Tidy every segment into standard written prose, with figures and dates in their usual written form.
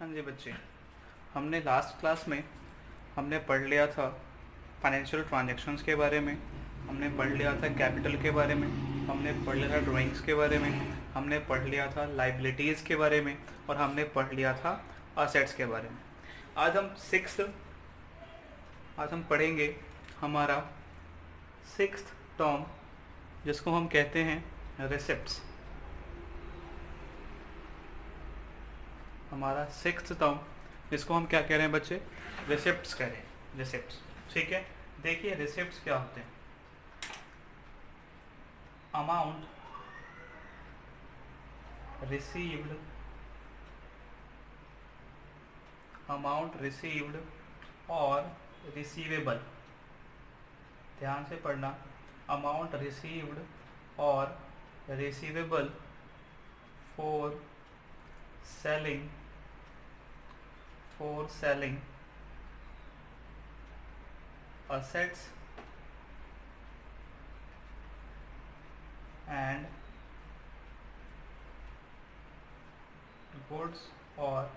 हाँ जी बच्चे, हमने लास्ट क्लास में हमने पढ़ लिया था फाइनेंशियल ट्रांजैक्शंस के बारे में। हमने पढ़ लिया था कैपिटल के बारे में। हमने पढ़ लिया था ड्राइंग्स के बारे में। हमने पढ़ लिया था लाइबिलिटीज़ के बारे में। और हमने पढ़ लिया था असेट्स के बारे में। आज हम आज हम पढ़ेंगे हमारा सिक्स्थ टर्म, जिसको हम कहते हैं रिसिप्ट्स। हमारा सिक्स्थ टर्म, जिसको हम क्या कह रहे हैं बच्चे? रिसिप्ट्स कह रहे हैं, रिसिप्ट्स। ठीक है, देखिए रिसिप्ट्स क्या होते हैं। अमाउंट रिसीव्ड, अमाउंट रिसीव्ड और रिसीवेबल। ध्यान से पढ़ना, अमाउंट रिसीव्ड और receivable for selling assets and goods और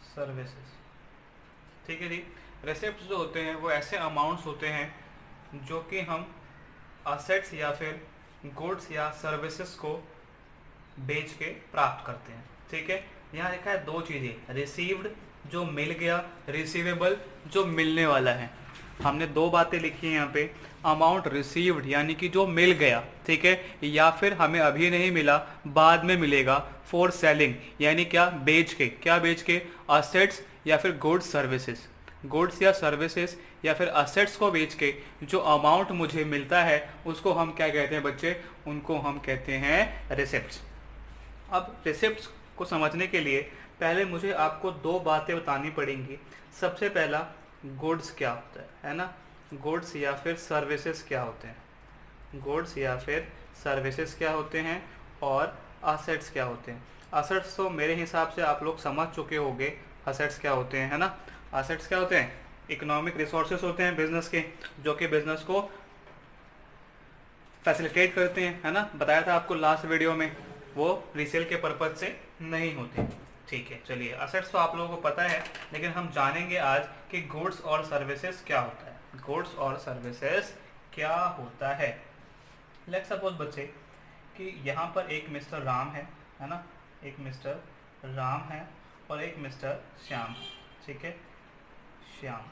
सर्विसेज। ठीक है जी। रिसिप्ट्स जो होते हैं वो ऐसे अमाउंट्स होते हैं जो कि हम असेट्स या फिर गुड्स या सर्विसेज को बेच के प्राप्त करते हैं। ठीक है, यहाँ लिखा है दो चीज़ें, रिसीव्ड जो मिल गया, रिसीवेबल जो मिलने वाला है। हमने दो बातें लिखी हैं यहाँ पे, अमाउंट रिसीव्ड यानी कि जो मिल गया, ठीक है, या फिर हमें अभी नहीं मिला बाद में मिलेगा, फॉर सेलिंग यानी क्या बेच के असेट्स या फिर गुड्स सर्विसेज, गुड्स या सर्विसेज या फिर असेट्स को बेच के जो अमाउंट मुझे मिलता है उसको हम क्या कहते हैं बच्चे? उनको हम कहते हैं रिसिप्ट्स। अब रिसिप्ट्स को समझने के लिए पहले मुझे आपको दो बातें बतानी पड़ेंगी। सबसे पहला, गुड्स क्या होता है ना? गुड्स या फिर सर्विसेज क्या होते हैं? गुड्स या फिर सर्विसेज क्या होते हैं और असेट्स क्या होते हैं? असेट्स तो मेरे हिसाब से आप लोग समझ चुके होंगे असेट्स क्या होते हैं, है ना? असेट्स क्या होते हैं? इकोनॉमिक रिसोर्सेज होते हैं बिजनेस के, जो कि बिजनेस को फैसिलिटेट करते हैं, है ना? बताया था आपको लास्ट वीडियो में, वो रीसेल के पर्पज से नहीं होते। ठीक है, चलिए असेट्स तो आप लोगों को पता है, लेकिन हम जानेंगे आज कि गुड्स और सर्विसेज क्या होता है। गुड्स और सर्विसेज क्या होता है? लेट्स सपोज बच्चे कि यहाँ पर एक मिस्टर राम है ना? एक मिस्टर राम है और एक मिस्टर श्याम। ठीक है, श्याम।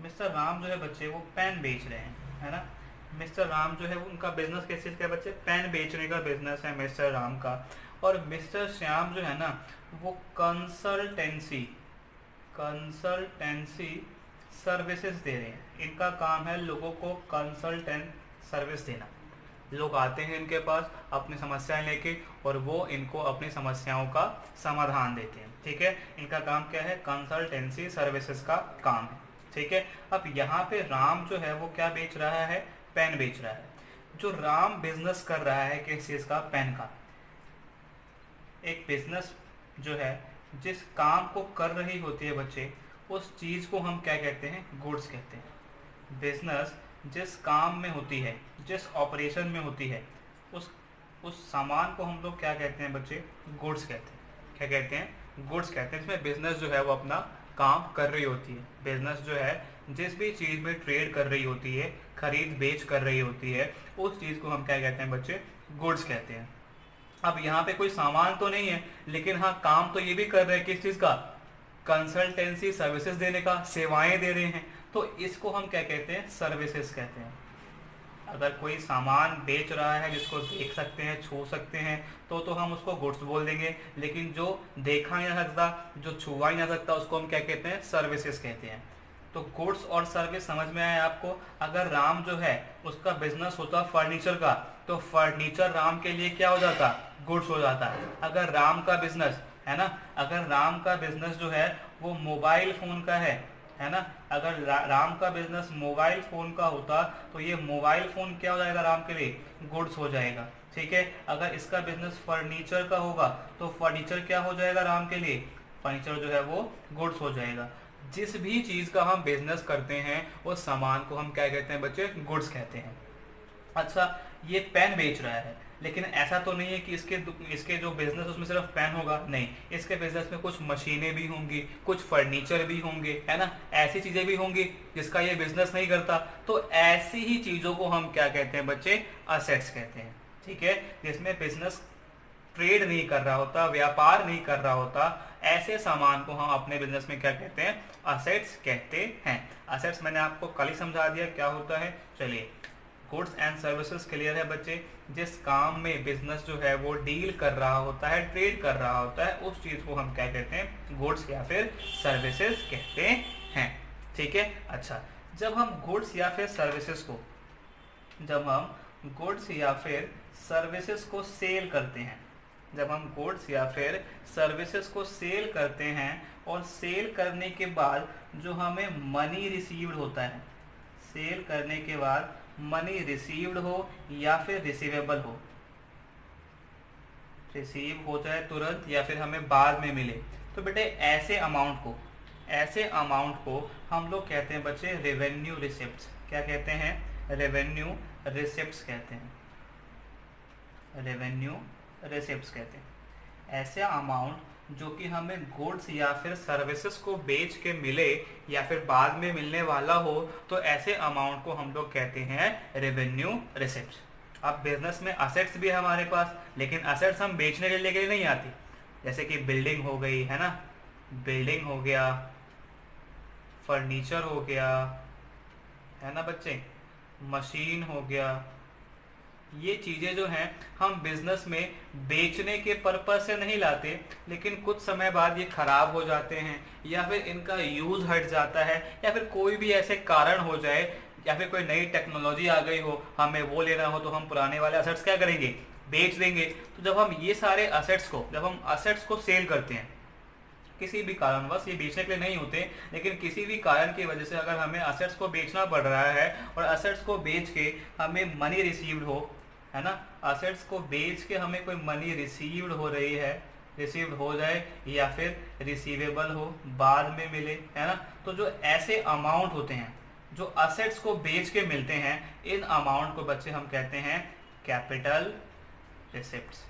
मिस्टर राम जो है बच्चे वो पेन बेच रहे हैं, है ना? मिस्टर राम जो है उनका बिजनेस किस चीज़ का बच्चे? पेन बेचने का बिजनेस है मिस्टर राम का। और मिस्टर श्याम जो है ना वो कंसल्टेंसी सर्विसेज दे रहे हैं। इनका काम है लोगों को कंसल्टेंट सर्विस देना। लोग आते हैं इनके पास अपनी समस्याएं लेके और वो इनको अपनी समस्याओं का समाधान देते हैं। ठीक है, इनका काम क्या है? कंसल्टेंसी सर्विसेज का काम है। ठीक है, अब यहाँ पे राम जो है वो क्या बेच रहा है? पेन बेच रहा है। जो राम बिजनेस कर रहा है किस चीज़ का? पेन का। एक बिजनेस जो है जिस काम को कर रही होती है बच्चे, उस चीज़ को हम क्या कहते हैं? गुड्स कहते हैं। बिजनेस जिस काम में होती है, जिस ऑपरेशन में होती है, उस सामान को हम लोग क्या कहते हैं बच्चे? गुड्स कहते हैं। क्या कहते हैं? गुड्स कहते हैं। इसमें बिजनेस जो है वो अपना काम कर रही होती है। बिजनेस जो है जिस भी चीज़ में ट्रेड कर रही होती है, खरीद बेच कर रही होती है, उस चीज़ को हम क्या कहते हैं बच्चे? गुड्स कहते हैं। अब यहाँ पे कोई सामान तो नहीं है, लेकिन हाँ काम तो ये भी कर रहे हैं किस चीज़ का? कंसल्टेंसी सर्विसेज देने का, सेवाएं दे रहे हैं, तो इसको हम क्या कहते हैं? सर्विसेज कहते हैं। अगर कोई सामान बेच रहा है जिसको देख सकते हैं, छू सकते हैं, तो हम उसको गुड्स बोल देंगे। लेकिन जो देखा नहीं जा सकता, जो छुआ नहीं जा सकता, उसको हम क्या कहते हैं? सर्विसेज कहते हैं। तो गुड्स और सर्विस समझ में आया आपको? अगर राम जो है उसका बिजनेस होता फर्नीचर का, तो फर्नीचर राम के लिए क्या हो जाता? गुड्स हो जाता। अगर राम का बिजनेस है ना, अगर राम का बिजनेस जो है वो मोबाइल फोन का है ना, अगर राम का बिजनेस मोबाइल फोन का होता तो ये मोबाइल फोन क्या हो जाएगा? राम के लिए गुड्स हो जाएगा। ठीक है, अगर इसका बिजनेस फर्नीचर का होगा तो फर्नीचर क्या हो जाएगा? राम के लिए फर्नीचर जो है वो गुड्स हो जाएगा। जिस भी चीज़ का हम बिजनेस करते हैं उस सामान को हम क्या कहते हैं बच्चे? गुड्स कहते हैं। अच्छा, ये पेन बेच रहा है, लेकिन ऐसा तो नहीं है कि इसके जो बिजनेस उसमें सिर्फ पेन होगा, नहीं, इसके बिजनेस में कुछ मशीनें भी होंगी, कुछ फर्नीचर भी होंगे, है ना, ऐसी चीजें भी होंगी जिसका ये बिजनेस नहीं करता। तो ऐसी ही चीजों को हम क्या कहते हैं बच्चे, असेट्स कहते हैं। ठीक है, जिसमें बिजनेस ट्रेड नहीं कर रहा होता, व्यापार नहीं कर रहा होता, ऐसे सामान को हम अपने बिजनेस में क्या कहते हैं, असेट्स कहते हैं। असेट्स मैंने आपको कल ही समझा दिया क्या होता है। चलिए, गुड्स एंड सर्विसेज क्लियर है बच्चे। जिस काम में बिजनेस जो है वो डील कर रहा होता है, ट्रेड कर रहा होता है, उस चीज को हम क्या कहते हैं, गुड्स या फिर सर्विसेज कहते हैं। ठीक है, अच्छा, जब हम गुड्स या फिर सर्विसेज को जब हम गुड्स या फिर सर्विसेज को सेल करते हैं, जब हम गुड्स या फिर सर्विसेज को सेल करते हैं और सेल करने के बाद जो हमें मनी रिसीव्ड होता है, सेल करने के बाद मनी रिसीव्ड हो या फिर रिसीवेबल हो, रिसीव हो जाए तुरंत या फिर हमें बाद में मिले, तो बेटे ऐसे अमाउंट को हम लोग कहते हैं बच्चे रेवेन्यू रिसिप्ट्स। क्या कहते हैं, रेवेन्यू रिसिप्ट्स कहते हैं, रेवेन्यू रिसिप्ट्स कहते हैं। ऐसे अमाउंट जो कि हमें गुड्स या फिर सर्विसेज को बेच के मिले या फिर बाद में मिलने वाला हो, तो ऐसे अमाउंट को हम लोग कहते हैं रेवेन्यू रिसिप्ट्स। अब बिजनेस में असेट्स भी है हमारे पास, लेकिन असेट्स हम बेचने के लिए नहीं आती। जैसे कि बिल्डिंग हो गई, है ना, बिल्डिंग हो गया, फर्नीचर हो गया, है ना बच्चे, मशीन हो गया, ये चीजें जो हैं हम बिजनेस में बेचने के पर्पज से नहीं लाते, लेकिन कुछ समय बाद ये खराब हो जाते हैं या फिर इनका यूज हट जाता है या फिर कोई भी ऐसे कारण हो जाए या फिर कोई नई टेक्नोलॉजी आ गई हो, हमें वो लेना हो, तो हम पुराने वाले असेट्स क्या करेंगे, बेच देंगे। तो जब हम ये सारे असेट्स को जब हम असेट्स को सेल करते हैं, किसी भी कारणवश, ये बेचने के लिए नहीं होते, लेकिन किसी भी कारण की वजह से अगर हमें असेट्स को बेचना पड़ रहा है और असेट्स को बेच के हमें मनी रिसीव्ड हो, है ना, असेट्स को बेच के हमें कोई मनी रिसीव्ड हो रही है, रिसीव्ड हो जाए या फिर रिसीवेबल हो, बाद में मिले, है ना, तो जो ऐसे अमाउंट होते हैं जो असेट्स को बेच के मिलते हैं, इन अमाउंट को बच्चे हम कहते हैं कैपिटल रिसिप्ट्स।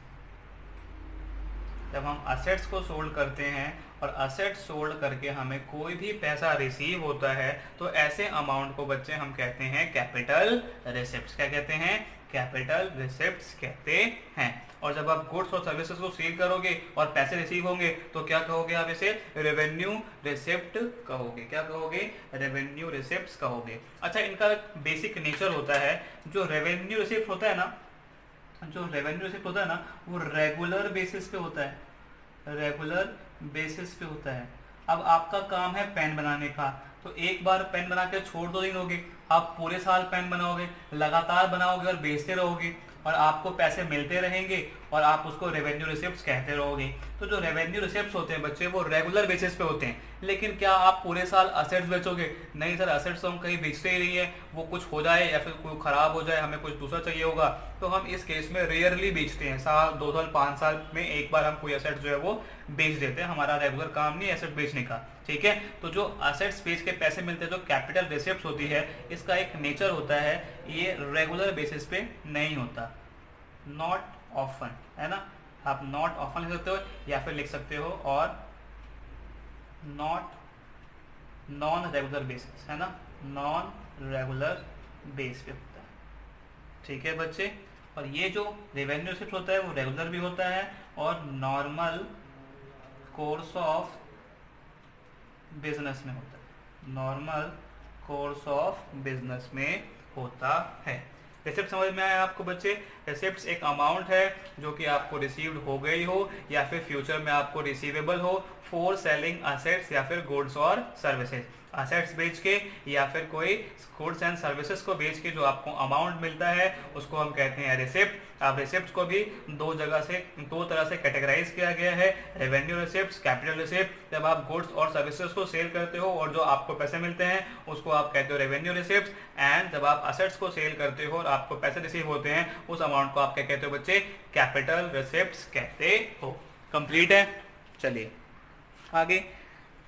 जब हम असेट्स को सोल्ड करते हैं और असेट्स सोल्ड करके हमें कोई भी पैसा रिसीव होता है, तो ऐसे अमाउंट को बच्चे हम कहते हैं कैपिटल रिसिप्ट्स। क्या कहते हैं, कैपिटल रिसिप्ट्स कहते हैं। और जब आप गुड्स और सर्विसेज को सेल करोगे और पैसे रिसीव होंगे, तो क्या कहोगे आप इसे, रेवेन्यू रिसिप्ट कहोगे। क्या कहोगे, रेवेन्यू रिसिप्ट्स कहोगे। अच्छा, इनका बेसिक नेचर होता है, जो रेवेन्यू रिसिप्ट होता है ना, जो रेवेन्यू रिसिप्ट होता है ना, वो रेगुलर बेसिस पे होता है, रेगुलर बेसिस पे होता है। अब आपका काम है पेन बनाने का, तो एक बार पेन बना के छोड़ दो दिन होगे, आप पूरे साल पेन बनाओगे, लगातार बनाओगे और बेचते रहोगे और आपको पैसे मिलते रहेंगे और आप उसको रेवेन्यू रिसिप्ट्स कहते रहोगे। तो जो रेवेन्यू रिसिप्ट्स होते हैं बच्चे, वो रेगुलर बेसिस पे होते हैं। लेकिन क्या आप पूरे साल असेट्स बेचोगे, नहीं सर, असेट्स तो हम कहीं बेचते ही नहीं है, वो कुछ हो जाए या फिर कोई खराब हो जाए, हमें कुछ दूसरा चाहिए होगा, तो हम इस केस में रेयरली बेचते हैं। साल, 2 साल, 5 साल में एक बार हम कोई असेट जो है वो बेच देते हैं। हमारा रेगुलर काम नहीं है एसेट बेचने का, ठीक है। तो जो असेट्स बेच के पैसे मिलते हैं, जो कैपिटल रिसिप्ट्स होती है, इसका एक नेचर होता है, ये रेगुलर बेसिस पे नहीं होता, नॉट ऑफन, है ना। आप नॉट ऑफन लिख सकते हो या फिर लिख सकते हो और नॉन रेगुलर बेसिस, है ना, नॉन रेगुलर बेस पे होता है, ठीक है बच्चे। और ये जो रेवेन्यू रिसिप्ट होता है वो रेगुलर भी होता है और नॉर्मल कोर्स ऑफ बिजनेस में होता है, नॉर्मल कोर्स ऑफ बिजनेस में होता है। रिसिप्ट समझ में आया आपको बच्चे। रिसिप्ट एक अमाउंट है जो कि आपको रिसीव्ड हो गई हो या फिर फ्यूचर में आपको रिसीवेबल हो फॉर सेलिंग असेट्स या फिर गुड्स और सर्विसेज। असेट्स बेच के या फिर कोई गुड्स एंड सर्विसेज को बेच के जो आपको अमाउंट मिलता है उसको हम कहते हैं रिसिप्ट। अब रिसिप्ट को भी दो तरह से कैटेगराइज किया गया है, रेवेन्यू रिसिप्ट, कैपिटल रिसिप्ट। जब आप गुड्स और सर्विसेज को सेल करते हो और जो आपको पैसे मिलते हैं उसको आप कहते हो रेवेन्यू रिसिप्ट। एंड जब आप असेट्स को सेल करते हो और आपको पैसे रिसीव होते हैं उस अमाउंट को आप क्या कहते हो बच्चे, कैपिटल रिसिप्ट कहते हो। कंप्लीट है। चलिए आगे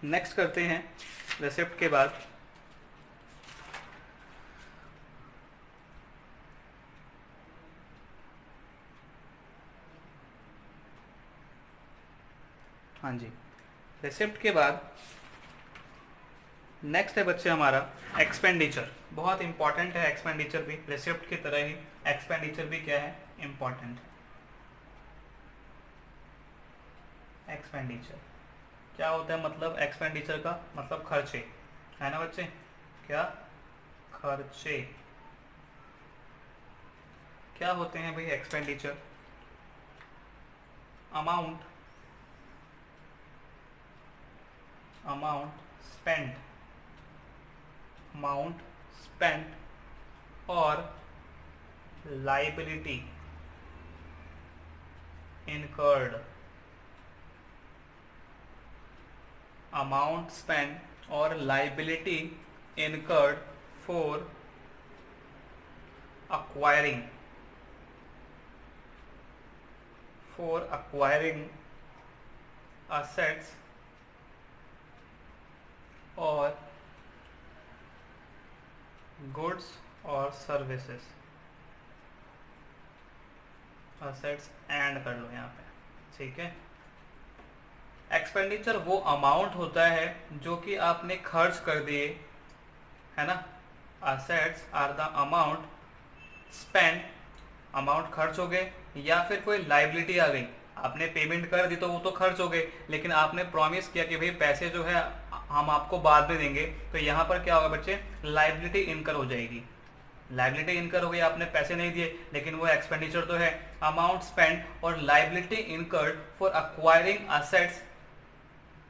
नेक्स्ट करते हैं। रिसिप्ट के बाद हाँ जी, रिसिप्ट के बाद नेक्स्ट है बच्चे हमारा एक्सपेंडिचर। बहुत इंपॉर्टेंट है एक्सपेंडिचर भी, रिसिप्ट की तरह ही एक्सपेंडिचर भी क्या है, इंपॉर्टेंट है। एक्सपेंडिचर क्या होता है, मतलब एक्सपेंडिचर का मतलब खर्चे, है ना बच्चे, क्या खर्चे क्या होते हैं भाई expenditure? Amount spent, amount spent और लाइबिलिटी इनकर्ड, अमाउंट स्पेंट और liability incurred for acquiring assets और गुड्स और सर्विसेज, असेट्स एंड कर लो यहाँ पे, ठीक है। एक्सपेंडिचर वो अमाउंट होता है जो कि आपने खर्च कर दिए, है ना। Assets are the amount spend, amount खर्च हो गए, या फिर कोई लाइबिलिटी आ गई, आपने पेमेंट कर दी तो वो तो खर्च हो गए, लेकिन आपने प्रॉमिस किया कि भाई पैसे जो है हम आपको बाद में देंगे, तो यहाँ पर क्या होगा बच्चे, लाइबिलिटी इनकर हो जाएगी। लाइबिलिटी इनकर हो गई, आपने पैसे नहीं दिए, लेकिन वो एक्सपेंडिचर तो है। अमाउंट स्पेंड और liability incurred for acquiring assets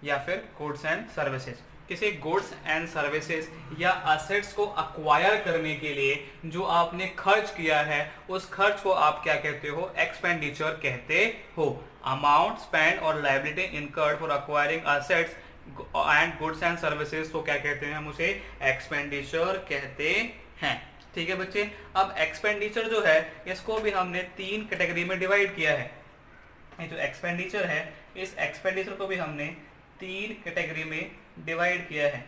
या फिर गुड्स एंड सर्विसेज, किसी गुड्स एंड सर्विसेज या असेट्स को अक्वायर करने के लिए जो आपने खर्च किया है, उस खर्च को आप क्या कहते हो, एक्सपेंडिचर कहते हो। अमाउंट स्पेंड और liability incurred for acquiring assets and goods and services को क्या कहते हैं, हम उसे एक्सपेंडिचर कहते हैं, ठीक है बच्चे। अब एक्सपेंडिचर जो है इसको भी हमने 3 कैटेगरी में डिवाइड किया है। ये जो एक्सपेंडिचर है, इस एक्सपेंडिचर को भी हमने 3 कैटेगरी में डिवाइड किया है।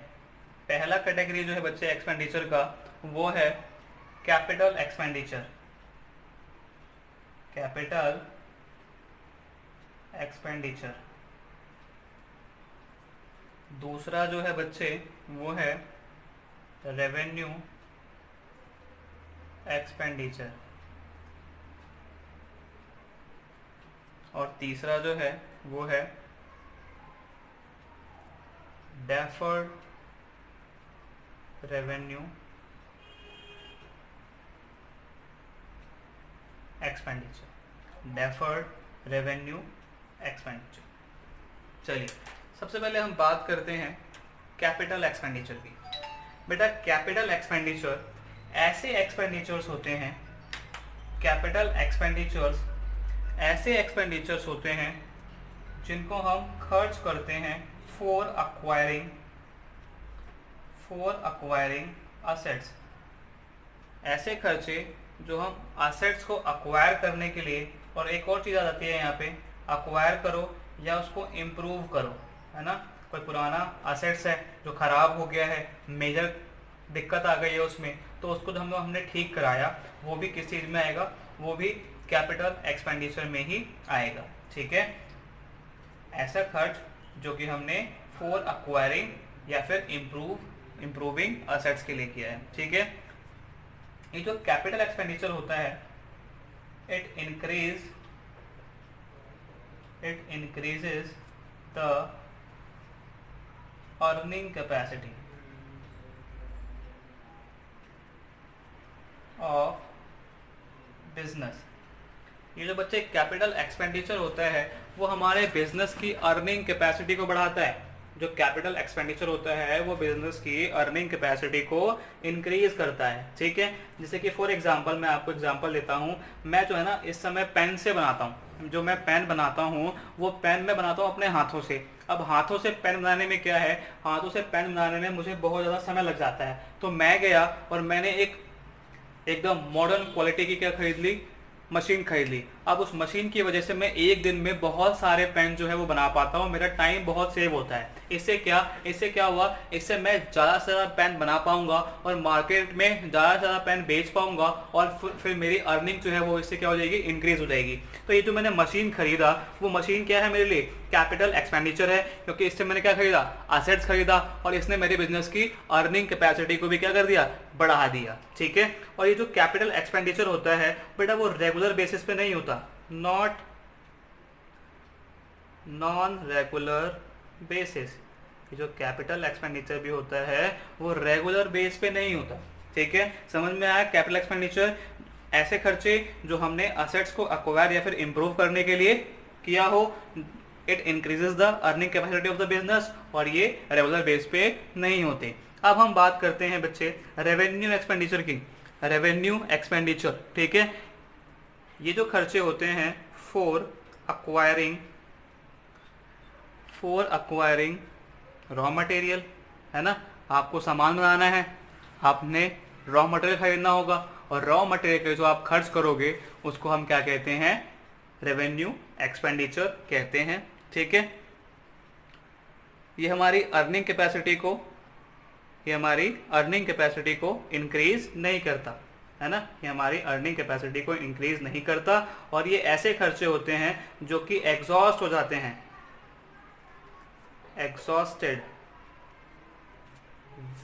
पहला कैटेगरी जो है बच्चे एक्सपेंडिचर का, वो है कैपिटल एक्सपेंडिचर, कैपिटल एक्सपेंडिचर। दूसरा जो है बच्चे वो है रेवेन्यू एक्सपेंडिचर, और तीसरा जो है वो है deferred revenue expenditure, deferred revenue expenditure. चलिए सबसे पहले हम बात करते हैं कैपिटल एक्सपेंडिचर की। बेटा कैपिटल एक्सपेंडिचर ऐसे एक्सपेंडिचर्स होते हैं, कैपिटल एक्सपेंडिचर्स ऐसे एक्सपेंडिचर्स होते हैं जिनको हम खर्च करते हैं फॉर अक्वायरिंग असेट्स। ऐसे खर्चे जो हम असेट्स को अक्वायर करने के लिए, और एक और चीज़ आ जाती है यहाँ पे, अक्वायर करो या उसको इम्प्रूव करो, है ना। कोई पुराना असेट्स है जो खराब हो गया है, मेजर दिक्कत आ गई है उसमें, तो उसको जो हमने ठीक कराया, वो भी किस चीज़ में आएगा, वो भी कैपिटल एक्सपेंडिचर में ही आएगा, ठीक है। ऐसा खर्च जो कि हमने फॉर अक्वायरिंग या फिर इम्प्रूविंग असेट्स के लिए किया है, ठीक है। ये जो कैपिटल एक्सपेंडिचर होता है, it increases the earning capacity of business. ये जो बच्चे कैपिटल एक्सपेंडिचर होता है वो हमारे बिजनेस की अर्निंग कैपेसिटी को बढ़ाता है। जो कैपिटल एक्सपेंडिचर होता है वो बिजनेस की अर्निंग कैपेसिटी को इंक्रीज करता है, ठीक है। जैसे कि फॉर एग्जांपल मैं आपको एग्जांपल देता हूँ, मैं जो है ना इस समय पेन से बनाता हूँ, जो मैं पेन बनाता हूँ वो पेन मैं बनाता हूँ अपने हाथों से। अब हाथों से पेन बनाने में क्या है, हाथों से पेन बनाने में मुझे बहुत ज़्यादा समय लग जाता है, तो मैं गया और मैंने एकदम मॉडर्न क्वालिटी की क्या खरीद ली, मशीन खरीद ली। अब उस मशीन की वजह से मैं एक दिन में बहुत सारे पेन जो है वो बना पाता हूँ, मेरा टाइम बहुत सेव होता है। इससे क्या हुआ, इससे मैं ज़्यादा से ज़्यादा पेन बना पाऊंगा और मार्केट में ज़्यादा से ज़्यादा पेन बेच पाऊंगा, और फिर मेरी अर्निंग जो है वो इससे क्या हो जाएगी, इंक्रीज हो जाएगी। तो ये जो मैंने मशीन खरीदा, वो मशीन क्या है मेरे लिए, कैपिटल एक्सपेंडिचर है, क्योंकि इससे मैंने क्या खरीदा, असेट्स खरीदा, और इसने मेरे बिजनेस की अर्निंग कैपेसिटी को भी क्या कर दिया, बढ़ा दिया। ठीक है, और ये जो कैपिटल एक्सपेंडिचर होता है बेटा वो रेगुलर बेसिस पे नहीं होता, नॉन रेगुलर बेसिस। ये जो कैपिटल एक्सपेंडिचर भी होता है वो रेगुलर बेस पे नहीं होता। ठीक है, समझ में आया? कैपिटल एक्सपेंडिचर ऐसे खर्चे जो हमने असेट्स को अक्वायर या फिर इंप्रूव करने के लिए किया हो, it increases the earning capacity of the business, और ये रेगुलर बेस पे नहीं होते। अब हम बात करते हैं बच्चे रेवेन्यू एक्सपेंडिचर की। रेवेन्यू एक्सपेंडिचर, ठीक है, ये जो खर्चे होते हैं फॉर अक्वायरिंग रॉ मटेरियल, है ना, आपको सामान बनाना है, आपने रॉ मटेरियल खरीदना होगा, और रॉ मटेरियल के जो आप खर्च करोगे उसको हम क्या कहते हैं, रेवेन्यू एक्सपेंडिचर कहते हैं। ठीक है, ये हमारी अर्निंग कैपेसिटी को इंक्रीज नहीं करता, है ना, ये हमारी अर्निंग कैपेसिटी को इंक्रीज नहीं करता, और ये ऐसे खर्चे होते हैं जो कि एग्जॉस्ट हो जाते हैं, एग्जॉस्टेड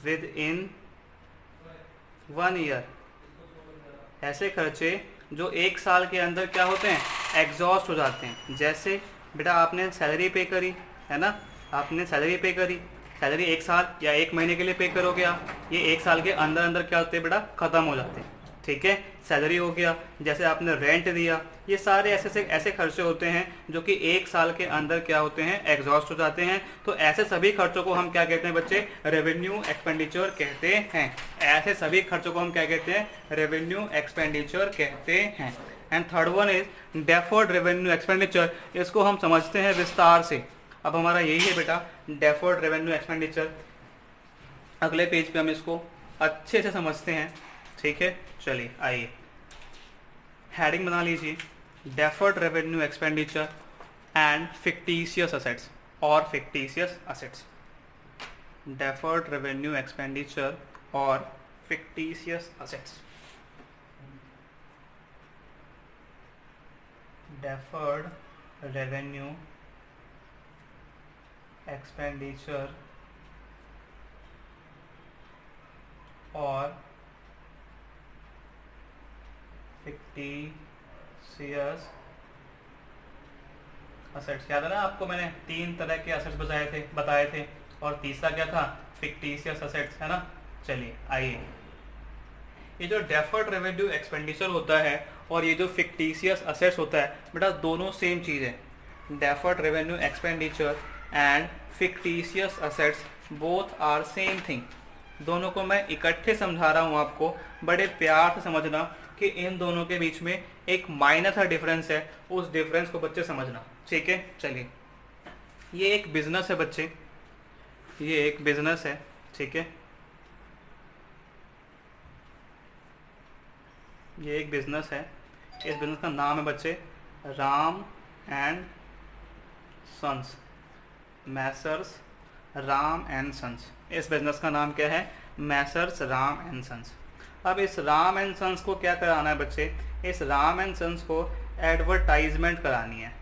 विद इन 1 ईयर। ऐसे खर्चे जो 1 साल के अंदर क्या होते हैं, एग्जॉस्ट हो जाते हैं। जैसे बेटा आपने सैलरी पे करी, है ना, आपने सैलरी पे करी, सैलरी 1 साल या 1 महीने के लिए पे करोगे आप, ये 1 साल के अंदर अंदर क्या होते हैं बेटा, खत्म हो जाते हैं। ठीक है, सैलरी हो गया, जैसे आपने रेंट दिया, ये सारे ऐसे खर्चे होते हैं जो कि 1 साल के अंदर क्या होते हैं, एग्जॉस्ट हो जाते हैं। तो ऐसे सभी खर्चों को हम क्या कहते हैं बच्चे, रेवेन्यू एक्सपेंडिचर कहते हैं। ऐसे सभी खर्चों को हम क्या कहते हैं, रेवेन्यू एक्सपेंडिचर कहते हैं। And third one is deferred revenue expenditure. इसको हम समझते हैं विस्तार से। अब हमारा यही है बेटा डेफर्ड रेवेन्यू एक्सपेंडिचर। अगले पेज पे हम इसको अच्छे से समझते हैं। ठीक है, चलिए आइए, हेडिंग बना लीजिए, deferred revenue expenditure and fictitious assets और fictitious assets. Deferred revenue expenditure और fictitious assets. Deferred revenue expenditure और फिक्टिशियस असेट्स। याद है ना आपको, मैंने 3 तरह के असेट्स बताए थे, और तीसरा क्या था, फिक्टिशियस असेट्स, है ना। चलिए आइए, ये जो डेफर्ड रेवेन्यू एक्सपेंडिचर होता है और ये जो फिक्टिशियस असेट्स होता है बेटा, दोनों सेम चीज़ है। Deferred revenue expenditure and fictitious assets both are same thing. दोनों को मैं इकट्ठे समझा रहा हूँ आपको, बड़े प्यार से समझना कि इन दोनों के बीच में एक माइनर सा डिफरेंस है, उस डिफरेंस को बच्चे समझना। ठीक है, चलिए, ये एक बिजनेस है बच्चे, ये एक बिजनेस है। ठीक है, ये एक बिजनेस है, इस बिजनेस का नाम है बच्चे Ram and sons, messrs Ram and sons. इस बिजनेस का नाम क्या है, मैसर्स राम एंड सन्स। अब इस राम एंड सन्स को क्या कराना है बच्चे, इस राम एंड सन्स को एडवर्टाइजमेंट करानी है,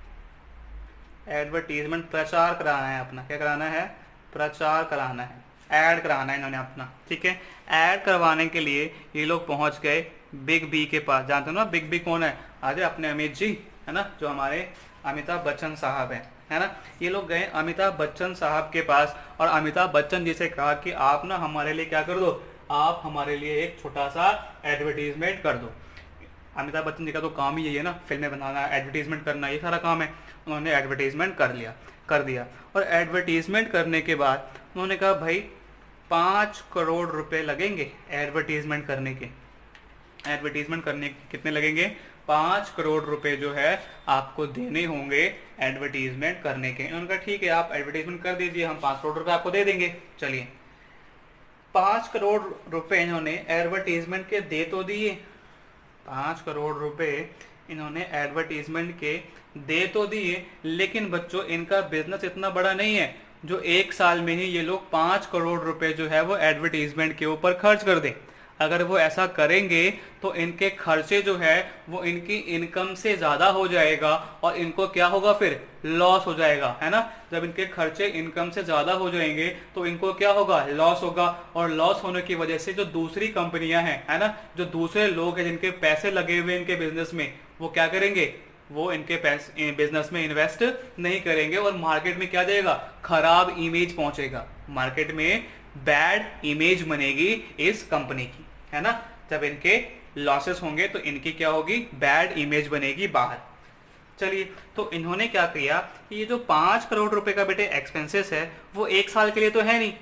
एडवर्टीजमेंट, प्रचार कराना है अपना। क्या कराना है, प्रचार कराना है, ऐड कराना है इन्होंने अपना। ठीक है, ऐड करवाने के लिए ये लोग पहुंच गए बिग बी के पास। जानते हो ना बिग बी कौन है, आज अपने अमित जी, है ना, जो हमारे अमिताभ बच्चन साहब हैं, है ना। ये लोग गए अमिताभ बच्चन साहब के पास, और अमिताभ बच्चन जी से कहा कि आप ना हमारे लिए क्या कर दो, आप हमारे लिए एक छोटा सा एडवर्टीजमेंट कर दो। अमिताभ बच्चन जी का तो काम ही यही है ना, फिल्में बनाना, एडवर्टीजमेंट करना, ये सारा काम है। उन्होंने एडवर्टीजमेंट कर दिया, और एडवर्टीजमेंट करने के बाद उन्होंने कहा भाई 5 करोड़ रुपए लगेंगे एडवर्टीजमेंट करने के। एडवर्टीजमेंट करने के कितने लगेंगे, 5 करोड़ रुपए जो है आपको देने होंगे एडवर्टीजमेंट करने के। उन्होंने कहा ठीक है, आप एडवर्टीजमेंट कर दीजिए, हम 5 करोड़ रुपए आपको दे देंगे। चलिए, 5 करोड़ रुपए इन्होंने एडवर्टीजमेंट के दे तो दिए, 5 करोड़ रुपए इन्होंने एडवर्टीजमेंट के दे तो दिए, लेकिन बच्चों इनका बिजनेस इतना बड़ा नहीं है जो 1 साल में ही ये लोग 5 करोड़ रुपए जो है वो एडवर्टीजमेंट के ऊपर खर्च कर दें। अगर वो ऐसा करेंगे तो इनके खर्चे जो है वो इनकी इनकम से ज़्यादा हो जाएगा और इनको क्या होगा, फिर लॉस हो जाएगा, है ना। जब इनके खर्चे इनकम से ज़्यादा हो जाएंगे तो इनको क्या होगा, लॉस होगा। और लॉस होने की वजह से जो दूसरी कंपनियां हैं, है ना, जो दूसरे लोग हैं जिनके पैसे लगे हुए इनके बिजनेस में, वो क्या करेंगे, वो इनके पैसे बिजनेस में इन्वेस्ट नहीं करेंगे और मार्केट में क्या जाएगा, खराब इमेज पहुंचेगा, मार्केट में बैड इमेज बनेगी इस कंपनी की, है ना। जब इनके लॉसेस होंगे तो इनकी क्या होगी, बैड इमेज बनेगी बाहर। चलिए, तो इन्होंने क्या किया, ये जो 5 करोड़ रुपए का बेटे एक्सपेंसेस है वो एक साल के लिए तो है नहीं।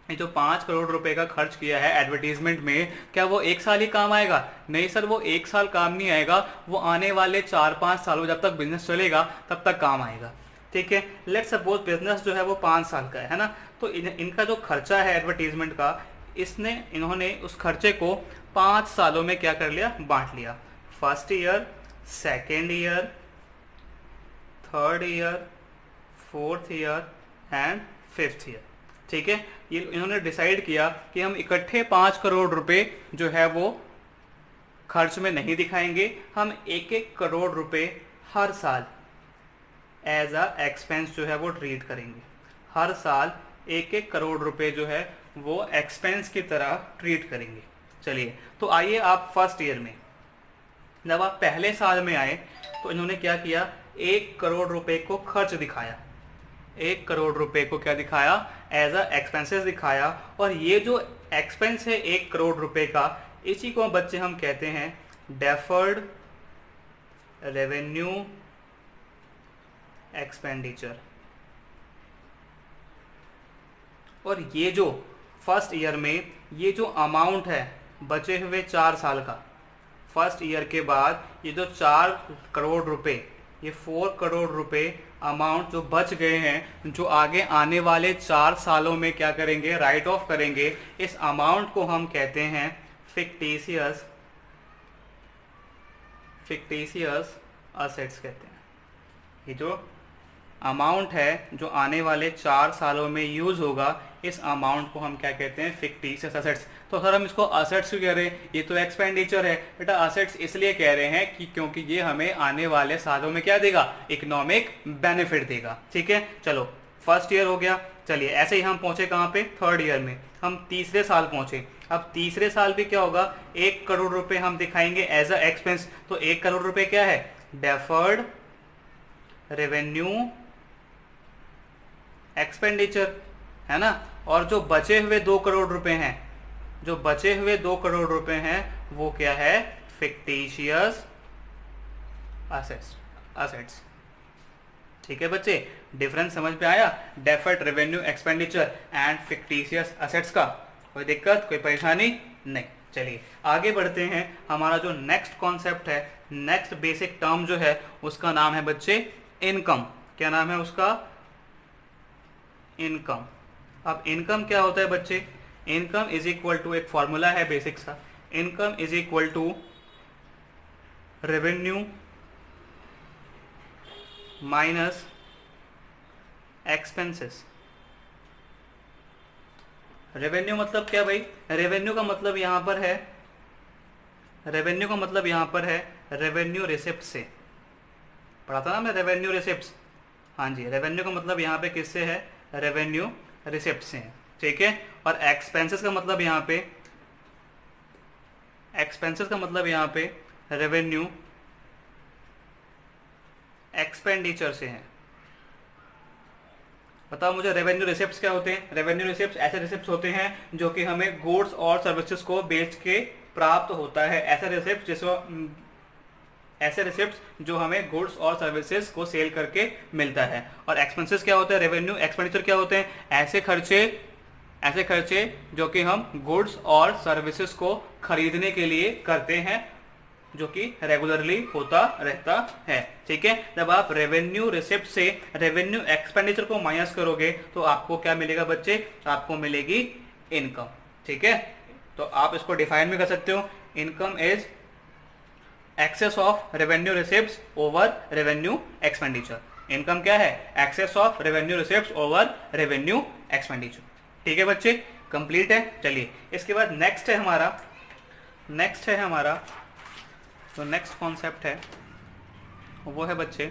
ये जो 5 करोड़ रुपए का खर्च किया है एडवर्टीजमेंट में, क्या वो एक साल ही काम आएगा? नहीं सर, वो एक साल काम नहीं आएगा, वो आने वाले 4-5 सालों जब तक बिजनेस चलेगा तब तक काम आएगा। ठीक है, लेट सपोज बिजनेस जो है वो 5 साल का है ना। तो इनका जो खर्चा है एडवर्टीजमेंट का, इन्होंने उस खर्चे को 5 सालों में क्या कर लिया, बांट लिया। First year, second year, third year, fourth year and fifth year. ठीक है, ये इन्होंने डिसाइड किया कि हम इकट्ठे 5 करोड़ रुपए जो है वो खर्च में नहीं दिखाएंगे, हम 1-1 करोड़ रुपए हर साल एज अ एक्सपेंस जो है वो ट्रीट करेंगे। हर साल 1-1 करोड़ रुपए जो है वो एक्सपेंस की तरह ट्रीट करेंगे। चलिए, तो आइए आप फर्स्ट ईयर में, जब आप पहले साल में आए तो इन्होंने क्या किया, 1 करोड़ रुपए को खर्च दिखाया, 1 करोड़ रुपए को क्या दिखाया, एज अ एक्सपेंसेस दिखाया। और ये जो एक्सपेंस है 1 करोड़ रुपए का, इसी को बच्चे हम कहते हैं डेफर्ड रेवेन्यू एक्सपेंडिचर। और ये जो फर्स्ट ईयर में ये जो अमाउंट है बचे हुए 4 साल का, फर्स्ट ईयर के बाद ये जो 4 करोड़ रुपए, ये 4 करोड़ रुपए अमाउंट जो बच गए हैं, जो आगे आने वाले 4 सालों में क्या करेंगे, राइट ऑफ करेंगे, इस अमाउंट को हम कहते हैं फिक्टिशियस असेट्स कहते हैं। ये जो अमाउंट है जो आने वाले 4 सालों में यूज होगा, इस अमाउंट को हम क्या कहते हैं, फिक्टिशियस असेट्स। तो सर हम इसको असेट्स क्यों कह रहे हैं, ये तो एक्सपेंडिचर है। बेटा असेट्स इसलिए कह रहे हैं कि क्योंकि ये हमें आने वाले सालों में क्या देगा, इकोनॉमिक बेनिफिट देगा। ठीक है, चलो फर्स्ट ईयर हो गया। चलिए ऐसे ही हम पहुंचे कहाँ पे, थर्ड ईयर में, हम तीसरे साल पहुंचे। अब तीसरे साल भी क्या होगा, 1 करोड़ रुपए हम दिखाएंगे एज अ एक्सपेंस। तो 1 करोड़ रुपए क्या है, डेफर्ड रेवेन्यू एक्सपेंडिचर, है ना। और जो बचे हुए 2 करोड़ रुपए हैं, जो बचे हुए 2 करोड़ रुपए हैं वो क्या है, फिक्टिशियस असेट्स। ठीक है बच्चे, डिफरेंस समझ में आया, deferred revenue expenditure and fictitious assets का? कोई दिक्कत, कोई परेशानी नहीं। चलिए आगे बढ़ते हैं। हमारा जो नेक्स्ट कॉन्सेप्ट है, नेक्स्ट बेसिक टर्म जो है उसका नाम है बच्चे इनकम। क्या नाम है उसका, इनकम। अब इनकम क्या होता है बच्चे, इनकम इज इक्वल टू, एक फॉर्मूला है बेसिक सा, income is equal to revenue minus expenses. Revenue मतलब क्या भाई, रेवेन्यू का मतलब यहां पर है, रेवेन्यू का मतलब यहां पर है रेवेन्यू रिसिप्ट से, पढ़ा था ना मैं, रेवेन्यू रिसिप्ट। हाँ जी, रेवेन्यू का मतलब यहाँ पे किससे है, रेवेन्यू रिसिप्ट से है। ठीक है, और एक्सपेंसेस का मतलब यहाँ पे, एक्सपेंसेस का मतलब यहाँ पे रेवेन्यू एक्सपेंडिचर से है। बताओ मुझे रेवेन्यू रिसिप्ट्स क्या होते हैं। रेवेन्यू रिसिप्ट्स ऐसे रिसिप्ट्स होते हैं जो कि हमें गुड्स और सर्विसेज को बेच के प्राप्त होता है। ऐसे रिसिप्ट्स जो हमें गुड्स और सर्विसेज को सेल करके मिलता है। और एक्सपेंसेस क्या होता है, रेवेन्यू एक्सपेंडिचर क्या होते हैं, ऐसे खर्चे जो कि हम गुड्स और सर्विसेज को खरीदने के लिए करते हैं, जो कि रेगुलरली होता रहता है। ठीक है, जब आप रेवेन्यू रिसिप्ट से रेवेन्यू एक्सपेंडिचर को माइनस करोगे तो आपको क्या मिलेगा बच्चे, आपको मिलेगी इनकम। ठीक है, तो आप इसको डिफाइन भी कर सकते हो, income is excess of revenue receipts over revenue expenditure. Income क्या है, excess of revenue receipts over revenue expenditure. ठीक है बच्चे, कंप्लीट है। चलिए इसके बाद नेक्स्ट है हमारा तो नेक्स्ट कॉन्सेप्ट है वो है बच्चे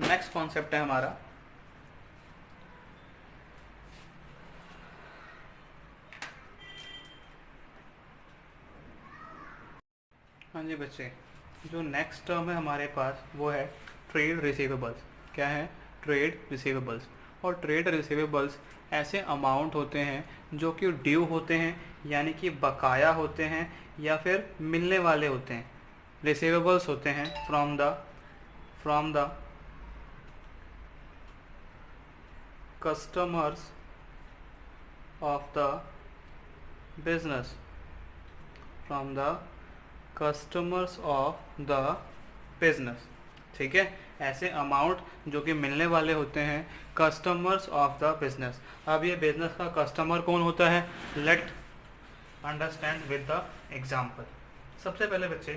नेक्स्ट कॉन्सेप्ट है हमारा हाँ जी बच्चे, जो नेक्स्ट टर्म है हमारे पास वो है ट्रेड रिसीवेबल्स। क्या है? Trade receivables. और ट्रेड रिसीवेबल्स ऐसे अमाउंट होते हैं जो कि ड्यू होते हैं, यानी कि बकाया होते हैं या फिर मिलने वाले होते हैं। रिसीवेबल्स होते हैं from the customers of the business, from the customers of the business. ठीक है, ऐसे अमाउंट जो कि मिलने वाले होते हैं कस्टमर्स ऑफ द बिजनेस। अब ये बिजनेस का कस्टमर कौन होता है? Let understand with the example. सबसे पहले बच्चे,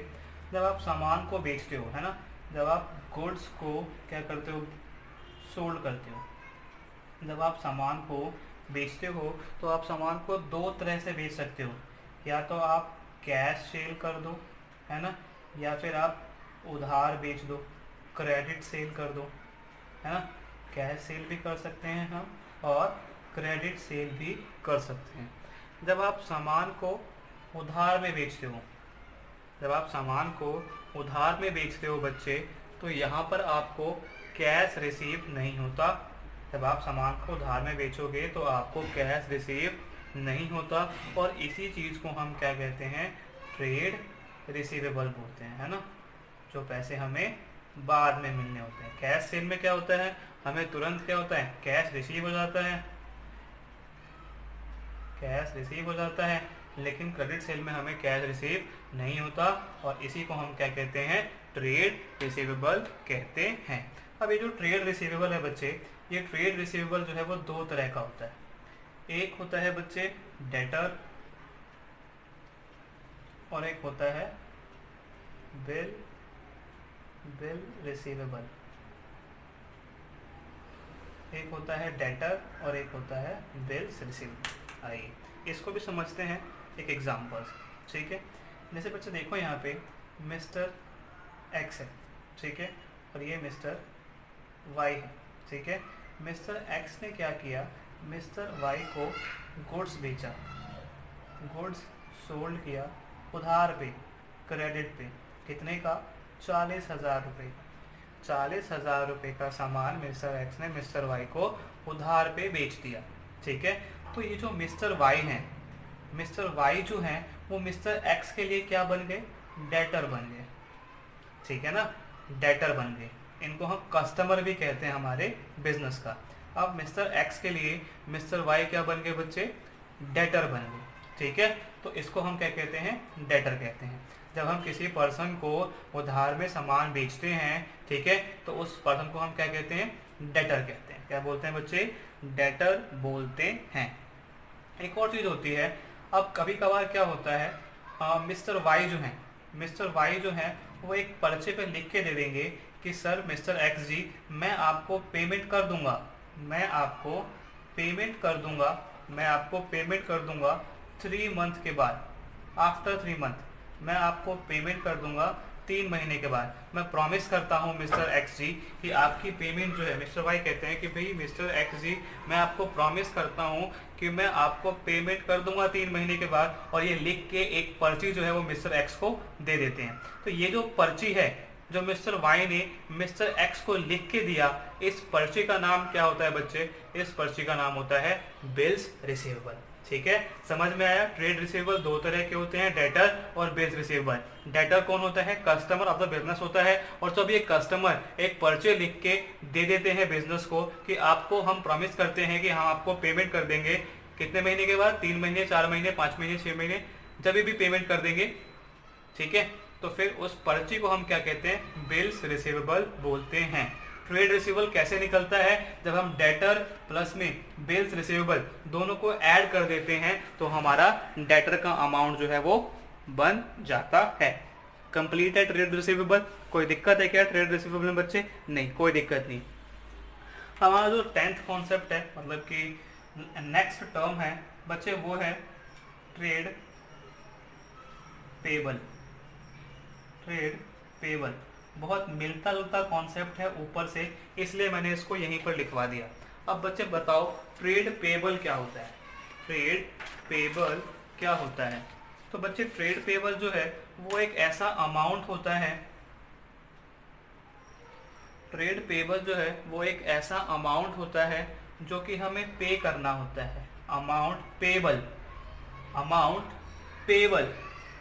जब आप सामान को बेचते हो, है ना, जब आप गुड्स को क्या करते हो? सोल्ड करते हो। जब आप सामान को बेचते हो तो आप सामान को दो तरह से बेच सकते हो। या तो आप कैश सेल कर दो, है ना, या फिर आप उधार बेच दो, क्रेडिट सेल कर दो, है ना। कैश सेल भी कर सकते हैं हम और क्रेडिट सेल भी कर सकते हैं। जब आप सामान को उधार में बेचते हो बच्चे, तो यहाँ पर आपको कैश रिसीव नहीं होता। जब आप सामान को उधार में बेचोगे तो आपको कैश रिसीव नहीं होता, और इसी चीज़ को हम क्या कहते हैं? ट्रेड रिसीवेबल बोलते हैं, है ना, जो पैसे हमें बाद में मिलने होते हैं। कैश सेल में क्या होता है? हमें तुरंत क्या होता है? कैश रिसीव हो जाता है, लेकिन क्रेडिट सेल में हमें कैश रिसीव नहीं होता, और इसी को हम क्या कहते हैं? ट्रेड रिसीवेबल कहते हैं। अब ये जो ट्रेड रिसीवेबल है बच्चे, ये ट्रेड रिसीवेबल जो है वो दो तरह का होता है। एक होता है बच्चे डेटर, और एक होता है बिल रिसीवेबल। एक होता है डेटर और एक होता है बिल्स रिसीवेबल। आइए इसको भी समझते हैं एक एग्जांपल से। ठीक है, जैसे बच्चे देखो यहाँ पे मिस्टर एक्स है, ठीक है, और ये मिस्टर वाई है। ठीक है, मिस्टर एक्स ने क्या किया? मिस्टर वाई को गुड्स बेचा, गुड्स सोल्ड किया उधार पे, क्रेडिट पे। कितने का? 40,000 रुपये। 40,000 रुपये का सामान मिस्टर एक्स ने मिस्टर वाई को उधार पे बेच दिया। ठीक है, तो ये जो मिस्टर वाई हैं, मिस्टर वाई जो हैं वो मिस्टर एक्स के लिए क्या बन गए? डेटर बन गए। ठीक है ना, डेटर बन गए। इनको हम कस्टमर भी कहते हैं हमारे बिजनेस का। अब मिस्टर एक्स के लिए मिस्टर वाई क्या बन गए बच्चे? डेटर बन गए। ठीक है, तो इसको हम क्या कहते हैं? डेटर कहते हैं। जब हम किसी पर्सन को उधार में सामान बेचते हैं, ठीक है, तो उस पर्सन को हम क्या कहते हैं? डेटर कहते हैं। क्या बोलते हैं बच्चे? डेटर बोलते हैं। एक और चीज़ होती है, अब कभी कभार क्या होता है, मिस्टर वाई जो है वो एक पर्चे पे लिख के दे देंगे कि सर मिस्टर एक्स जी, मैं आपको पेमेंट कर दूंगा 3 मंथ के बाद, आफ्टर 3 मंथ मैं आपको पेमेंट कर दूंगा 3 महीने के बाद। मैं प्रॉमिस करता हूं मिस्टर एक्स जी कि आपकी पेमेंट जो है, मिस्टर वाई कहते हैं कि भाई मिस्टर एक्स जी, मैं आपको प्रॉमिस करता हूं कि मैं आपको पेमेंट कर दूंगा 3 महीने के बाद, और ये लिख के एक पर्ची जो है वो मिस्टर एक्स को दे देते हैं। तो ये जो पर्ची है जो मिस्टर वाई ने मिस्टर एक्स को लिख के दिया, इस पर्ची का नाम क्या होता है बच्चे? इस पर्ची का नाम होता है बिल्स रिसीवेबल। ठीक है, समझ में आया? ट्रेड रिसीवेबल दो तरह के होते हैं, डेटर और बिल्स रिसीवेबल। डेटर कौन होता है? कस्टमर ऑफ द बिजनेस होता है। और जब ये कस्टमर एक पर्चे लिख के दे देते हैं बिजनेस को कि आपको हम प्रॉमिस करते हैं कि हम आपको पेमेंट कर देंगे कितने महीने के बाद? 3 महीने, 4 महीने, 5 महीने, 6 महीने, जब भी पेमेंट कर देंगे। ठीक है, तो फिर उस पर्ची को हम क्या कहते हैं? बिल्स रिसीवेबल बोलते हैं। ट्रेड रिसीवेबल कैसे निकलता है? जब हम डेटर प्लस में बिल्स रिसीवेबल दोनों को ऐड कर देते हैं तो हमारा डेटर का अमाउंट जो है वो बन जाता है। कंप्लीट है ट्रेड रिसीवेबल। कोई दिक्कत है क्या ट्रेड रिसीवेबल में बच्चे? नहीं, कोई दिक्कत नहीं। हमारा जो 10th कॉन्सेप्ट है, मतलब कि नेक्स्ट टर्म है बच्चे, वो है ट्रेड पेबल। ट्रेड पेबल बहुत मिलता जुलता कॉन्सेप्ट है ऊपर से, इसलिए मैंने इसको यहीं पर लिखवा दिया। अब बच्चे बताओ ट्रेड पेबल क्या होता है? ट्रेड पेबल क्या होता है? तो बच्चे ट्रेड पेबल जो है वो एक ऐसा अमाउंट होता है, ट्रेड पेबल जो है वो एक ऐसा अमाउंट होता है जो कि हमें पे करना होता है। Amount payable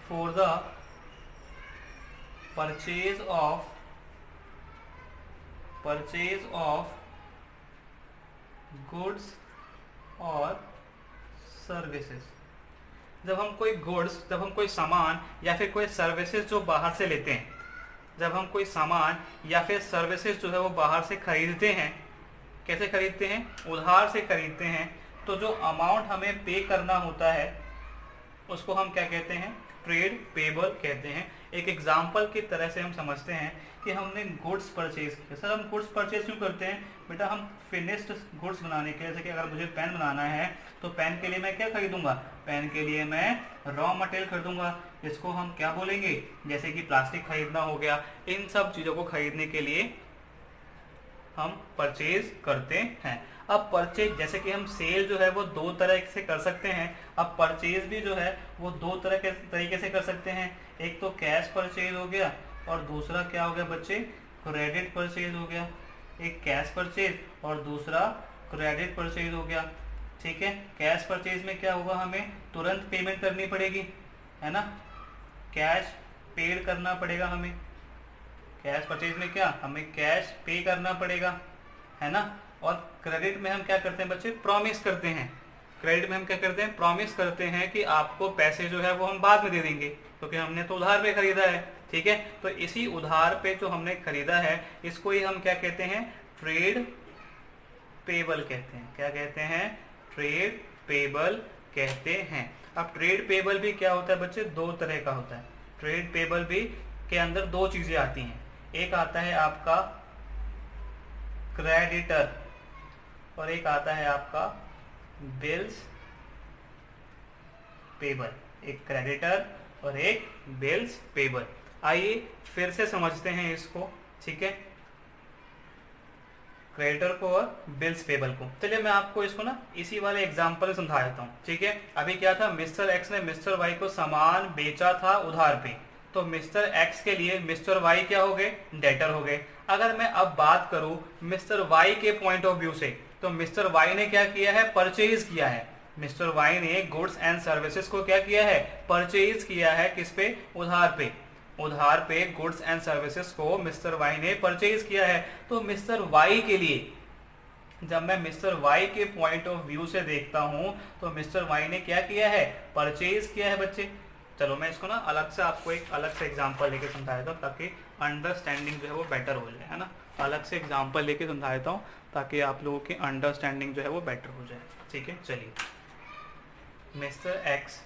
for the purchase of goods और सर्विसेज। जब हम कोई सामान या फिर कोई सर्विसेज जो बाहर से लेते हैं, जब हम कोई सामान या फिर सर्विसेज जो है वो बाहर से खरीदते हैं, कैसे खरीदते हैं? उधार से खरीदते हैं। तो जो अमाउंट हमें पे करना होता है उसको हम क्या कहते हैं? ट्रेड पेबल कहते हैं। एक एग्जाम्पल की तरह से हम समझते हैं कि हमने गुड्स परचेज किया। सर हम गुड्स परचेज क्यों करते हैं? बेटा हम फिनिश्ड गुड्स बनाने के लिए, जैसे कि अगर मुझे पेन बनाना है तो पेन के लिए मैं क्या खरीदूंगा? पेन के लिए मैं रॉ मटेरियल खरीदूंगा, इसको हम क्या बोलेंगे? जैसे कि प्लास्टिक खरीदना हो गया। इन सब चीज़ों को खरीदने के लिए हम परचेज करते हैं। अब परचेज, जैसे कि हम सेल जो है वो दो तरह से कर सकते हैं, अब परचेज भी जो है वो दो तरह के तरीके से कर सकते हैं। एक तो कैश परचेज हो गया और दूसरा क्या हो गया बच्चे? क्रेडिट परचेज हो गया। एक कैश परचेज और दूसरा क्रेडिट परचेज हो गया। ठीक है, कैश परचेज में क्या होगा? हमें तुरंत पेमेंट करनी पड़ेगी, है ना? कैश पेड करना पड़ेगा हमें। कैश परचेज में क्या? हमें कैश पे करना पड़ेगा, है ना? और क्रेडिट में हम क्या करते हैं बच्चे? प्रॉमिस करते हैं। क्रेडिट में हम क्या करते हैं? प्रॉमिस करते हैं कि आपको पैसे जो है वो हम बाद में दे देंगे, क्योंकि हमने तो उधार पे खरीदा है। ठीक है, तो इसी उधार पे जो हमने खरीदा है इसको ही हम क्या कहते हैं? ट्रेड पेबल कहते हैं। क्या कहते हैं? ट्रेड पेबल कहते हैं। अब ट्रेड पेबल भी क्या होता है बच्चे? दो तरह का होता है। ट्रेड पेबल भी के अंदर दो चीजें आती हैं। एक आता है आपका क्रेडिटर और एक आता है आपका बिल्स पेबल। एक क्रेडिटर और एक बिल्स पेबल। आइए फिर से समझते हैं इसको। ठीक है, क्रेडिटर को और बिल्स पेबल को। चलिए मैं आपको इसको ना इसी वाले एग्जांपल समझा देता हूँ। ठीक है, अभी क्या था? मिस्टर एक्स ने मिस्टर वाई को सामान बेचा था उधार पे, तो मिस्टर एक्स के लिए मिस्टर वाई क्या हो गए? डेटर हो गए। अगर मैं अब बात करूं मिस्टर वाई के पॉइंट ऑफ व्यू से, तो मिस्टर वाई ने क्या किया है? परचेज किया है। मिस्टर वाई ने गुड्स एंड सर्विसेज को क्या किया है? परचेज किया है। किस पे? उधार पे। उधार पे गुड्स एंड सर्विसेज को मिस्टर वाई ने परचेज किया है। तो मिस्टर वाई के लिए, जब मैं मिस्टर वाई के पॉइंट ऑफ व्यू से देखता हूं तो मिस्टर वाई ने क्या किया है? परचेज किया है बच्चे। चलो मैं इसको ना अलग से आपको एक अलग से एग्जांपल लेके समझा देता हूँ ताकि अंडरस्टैंडिंग जो है वो बेटर हो जाए, है ना? अलग से एग्जांपल लेके समझा देता हूँ ताकि आप लोगों की अंडरस्टैंडिंग जो है वो बेटर हो जाए। ठीक है, चलिए। मिस्टर एक्स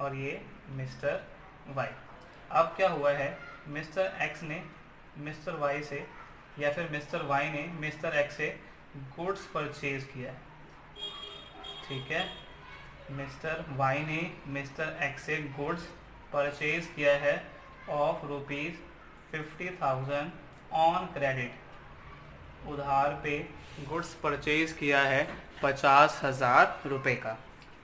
और ये मिस्टर वाई। अब क्या हुआ है? मिस्टर एक्स ने मिस्टर वाई से या फिर मिस्टर वाई ने मिस्टर एक्स से गुड्स परचेज किया है। ठीक है, मिस्टर वाई ने मिस्टर एक्स से गुड्स परचेज किया है ऑफ ₹50,000 ऑन क्रेडिट। उधार पे गुड्स परचेज किया है 50,000 रुपये का।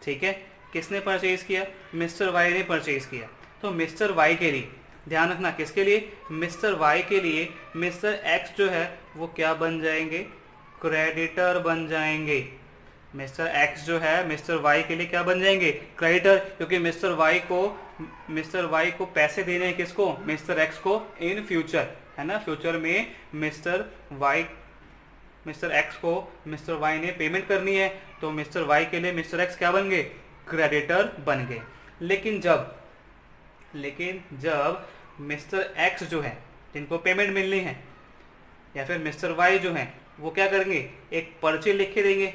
ठीक है, किसने परचेज किया? मिस्टर वाई ने परचेज किया। तो मिस्टर वाई के लिए ध्यान रखना, किसके लिए? मिस्टर वाई के लिए मिस्टर एक्स जो है वो क्या बन जाएंगे? क्रेडिटर बन जाएंगे। मिस्टर एक्स जो है मिस्टर वाई के लिए क्या बन जाएंगे? क्रेडिटर, क्योंकि मिस्टर वाई को पैसे देने हैं किसको? मिस्टर एक्स को इन फ्यूचर, है ना? फ्यूचर में मिस्टर एक्स को मिस्टर वाई ने पेमेंट करनी है, तो मिस्टर वाई के लिए मिस्टर एक्स क्या बन गए? क्रेडिटर बन गए। लेकिन जब मिस्टर एक्स जो है जिनको पेमेंट मिलनी है या फिर मिस्टर वाई जो है वो क्या करेंगे? एक पर्चे लिख के देंगे,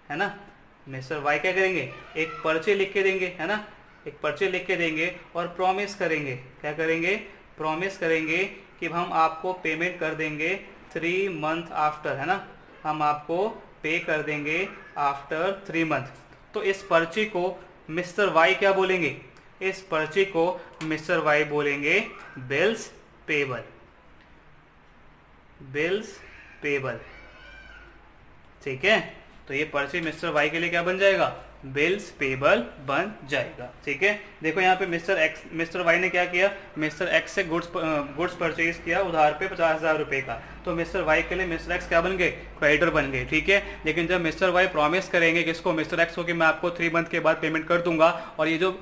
है ना? मिस्टर वाई क्या करेंगे? एक पर्चे लिख के देंगे, है ना? एक पर्चे लिख के देंगे और प्रॉमिस करेंगे। क्या करेंगे? प्रॉमिस करेंगे कि हम आपको पेमेंट कर देंगे 3 मंथ आफ्टर, है ना, हम आपको पे कर देंगे आफ्टर 3 मंथ। तो इस पर्ची को मिस्टर वाई क्या बोलेंगे? इस पर्ची को मिस्टर वाई बोलेंगे बिल्स पेबल, बिल्स पेबल। ठीक है, तो ये पर्ची मिस्टर वाई के लिए क्या बन जाएगा? बिल्स पेबल बन जाएगा। ठीक है, देखो यहाँ पे मिस्टर वाई ने क्या किया, मिस्टर एक्स से गुड्स परचेज किया उधार पे 50,000 रुपये का, तो मिस्टर वाई के लिए मिस्टर एक्स क्या बन गए? क्रेडिटर बन गए। ठीक है, लेकिन जब मिस्टर वाई प्रॉमिस करेंगे किसको? मिस्टर एक्स को, कि मैं आपको 3 मंथ के बाद पेमेंट कर दूंगा, और ये जो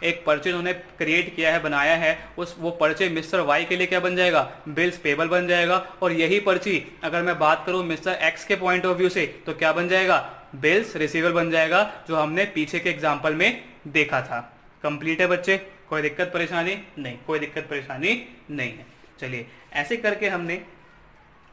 एक पर्चे उन्होंने क्रिएट किया है, बनाया है, वो पर्चे मिस्टर वाई के लिए क्या बन जाएगा? बिल्स पेबल बन जाएगा। और यही पर्ची अगर मैं बात करूं मिस्टर एक्स के पॉइंट ऑफ व्यू से, तो क्या बन जाएगा? बिल्स रिसीवेबल बन जाएगा, जो हमने पीछे के एग्जाम्पल में देखा था। कंप्लीट है बच्चे? कोई दिक्कत परेशानी नहीं? कोई दिक्कत परेशानी नहीं है। चलिए, ऐसे करके हमने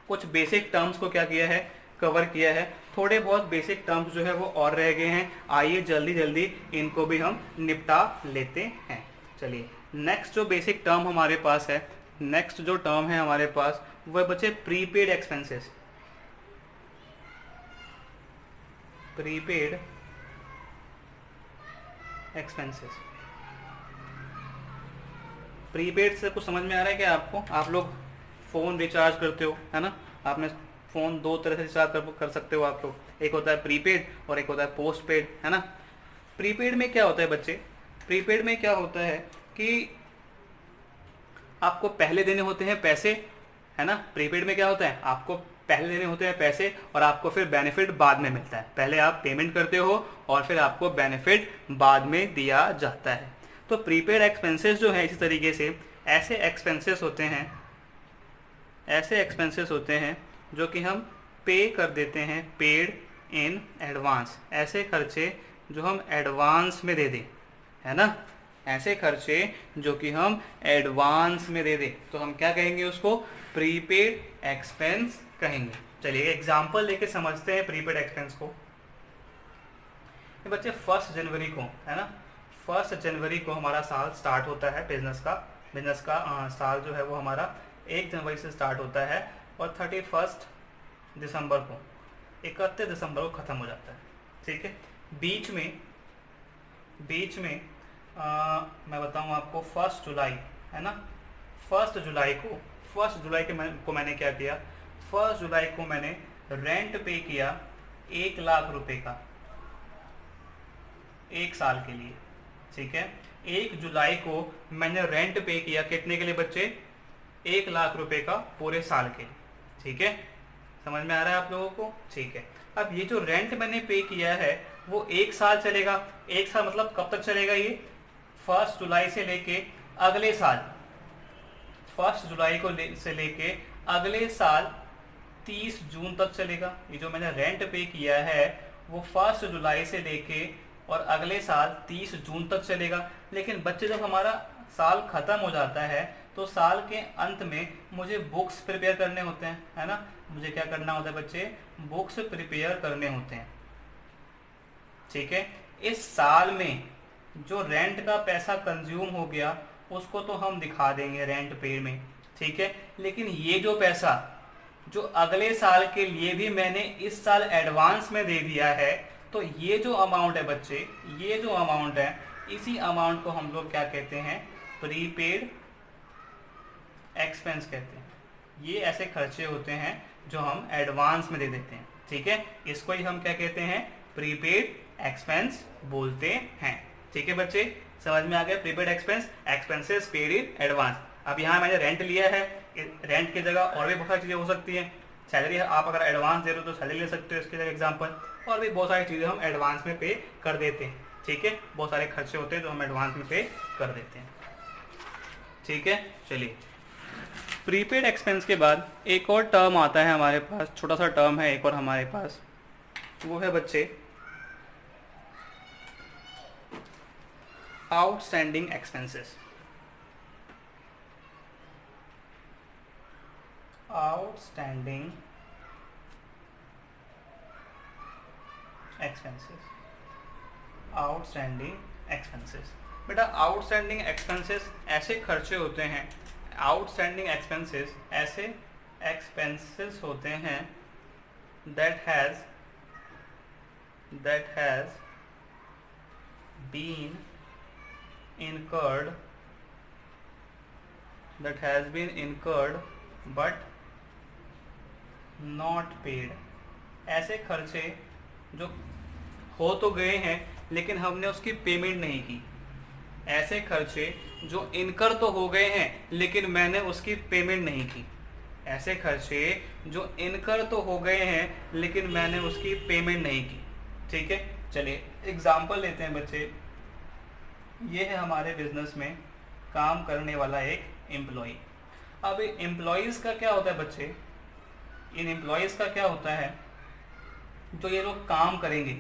कुछ बेसिक टर्म्स को क्या किया है? कवर किया है। थोड़े बहुत बेसिक टर्म्स जो है वो और रह गए हैं, आइए जल्दी जल्दी इनको भी हम निपटा लेते हैं। चलिए, नेक्स्ट जो बेसिक टर्म हमारे पास है, नेक्स्ट जो टर्म है हमारे पास, वह बचे prepaid expenses. Prepaid expenses, prepaid से कुछ समझ में आ रहा है क्या आपको? आप लोग फ़ोन रिचार्ज करते हो, है ना, आपने फ़ोन 2 तरह से रिचार्ज कर सकते हो आप लोग, एक होता है प्रीपेड और एक होता है पोस्ट पेड, है ना। प्रीपेड में क्या होता है बच्चे? प्रीपेड में क्या होता है कि आपको पहले देने होते हैं पैसे, है ना। प्रीपेड में क्या होता है? आपको पहले देने होते हैं पैसे और आपको फिर बेनिफिट बाद में मिलता है। पहले आप पेमेंट करते हो और फिर आपको बेनिफिट बाद में दिया जाता है। तो प्रीपेड एक्सपेंसेस जो है, इसी तरीके से ऐसे एक्सपेंसेस होते हैं, ऐसे एक्सपेंसेस होते हैं जो कि हम पे कर देते हैं, पेड इन एडवांस। ऐसे खर्चे जो हम एडवांस में दे दें, है ना, ऐसे खर्चे जो कि हम एडवांस में दे दें, तो हम क्या कहेंगे? उसको प्रीपेड एक्सपेंस कहेंगे। चलिए एग्जांपल लेके समझते हैं प्रीपेड एक्सपेंस को। ये बच्चे 1 जनवरी को, है ना, 1 जनवरी को हमारा साल स्टार्ट होता है बिजनेस का साल जो है वो हमारा 1 जनवरी से स्टार्ट होता है और 31 दिसंबर को, 31 दिसंबर को ख़त्म हो जाता है। ठीक है, बीच में मैं बताऊं आपको 1 जुलाई, है ना, 1 जुलाई को मैंने क्या किया? 1 जुलाई को मैंने रेंट पे किया 1 लाख रुपए का 1 साल के लिए। ठीक है, 1 जुलाई को मैंने रेंट पे किया कितने के लिए बच्चे? 1 लाख रुपए का पूरे साल के लिए। ठीक है, समझ में आ रहा है आप लोगों को? ठीक है, अब ये जो रेंट मैंने पे किया है वो 1 साल चलेगा। 1 साल मतलब कब तक चलेगा? ये 1 जुलाई से लेके अगले साल, 1 जुलाई से लेके अगले साल 30 जून तक चलेगा। ये जो मैंने रेंट पे किया है वो 1 जुलाई से लेके और अगले साल 30 जून तक चलेगा। लेकिन बच्चे जब हमारा साल खत्म हो जाता है तो साल के अंत में मुझे बुक्स प्रिपेयर करने होते हैं, है ना। मुझे क्या करना होता है बच्चे? बुक्स प्रिपेयर करने होते हैं। ठीक है, इस साल में जो रेंट का पैसा कंज्यूम हो गया उसको तो हम दिखा देंगे रेंट पे में। ठीक है, लेकिन ये जो पैसा जो अगले साल के लिए भी मैंने इस साल एडवांस में दे दिया है, तो ये जो अमाउंट है बच्चे, ये जो अमाउंट है, इसी अमाउंट को हम लोग क्या कहते हैं? प्रीपेड एक्सपेंस कहते हैं। ये ऐसे खर्चे होते हैं जो हम एडवांस में दे देते हैं। ठीक है, इसको ही हम क्या कहते हैं? प्रीपेड एक्सपेंस बोलते हैं। ठीक है बच्चे, समझ में आ गया? Prepaid expense, expenses paid in advance. अब यहाँ मैंने रेंट लिया है, रेंट की जगह और भी बहुत सारी चीज़ें हो सकती हैं। सैलरी आप अगर एडवांस दे रहे हो तो सैलरी ले सकते हो इसके जगह एग्जाम्पल, और भी बहुत सारी चीज़ें हम एडवांस में पे कर देते हैं। ठीक है, बहुत सारे खर्चे होते हैं जो हम एडवांस में पे कर देते हैं। ठीक है, चलिए प्रीपेड एक्सपेंस के बाद एक और टर्म आता है हमारे पास, छोटा सा टर्म है एक और हमारे पास, वो है बच्चे outstanding expenses. Outstanding expenses, outstanding expenses. बेटा आउटस्टैंडिंग एक्सपेंसेस ऐसे खर्चे होते हैं, आउटस्टैंडिंग एक्सपेंसेस ऐसे एक्सपेंसेस होते हैं that has been incurred but not paid। ऐसे खर्चे जो हो तो गए हैं लेकिन हमने उसकी पेमेंट नहीं की। ऐसे खर्चे जो इनकर तो हो गए हैं लेकिन मैंने उसकी पेमेंट नहीं की। ऐसे खर्चे जो इनकर तो हो गए हैं लेकिन मैंने उसकी पेमेंट नहीं की। ठीक है, चलिए एग्जाम्पल लेते हैं बच्चे। ये है हमारे बिजनेस में काम करने वाला एक एम्प्लॉय। अब एम्प्लॉयज़ का क्या होता है बच्चे, इन एम्प्लॉयज़ का क्या होता है, जो ये लोग काम करेंगे,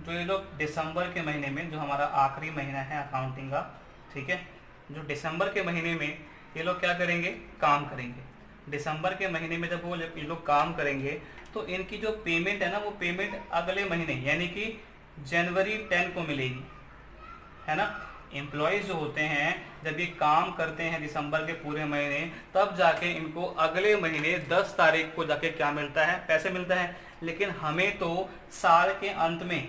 जो ये लोग दिसंबर के महीने में, जो हमारा आखिरी महीना है अकाउंटिंग का, ठीक है, जो दिसंबर के महीने में ये लोग क्या करेंगे, काम करेंगे। दिसंबर के महीने में जब वो ये लोग काम करेंगे तो इनकी जो पेमेंट है ना, वो पेमेंट अगले महीने यानी कि जनवरी 10 को मिलेगी, है ना। एम्प्लॉयज़ जो होते हैं जब ये काम करते हैं दिसंबर के पूरे महीने, तब जाके इनको अगले महीने 10 तारीख को जाके क्या मिलता है, पैसे मिलता है। लेकिन हमें तो साल के अंत में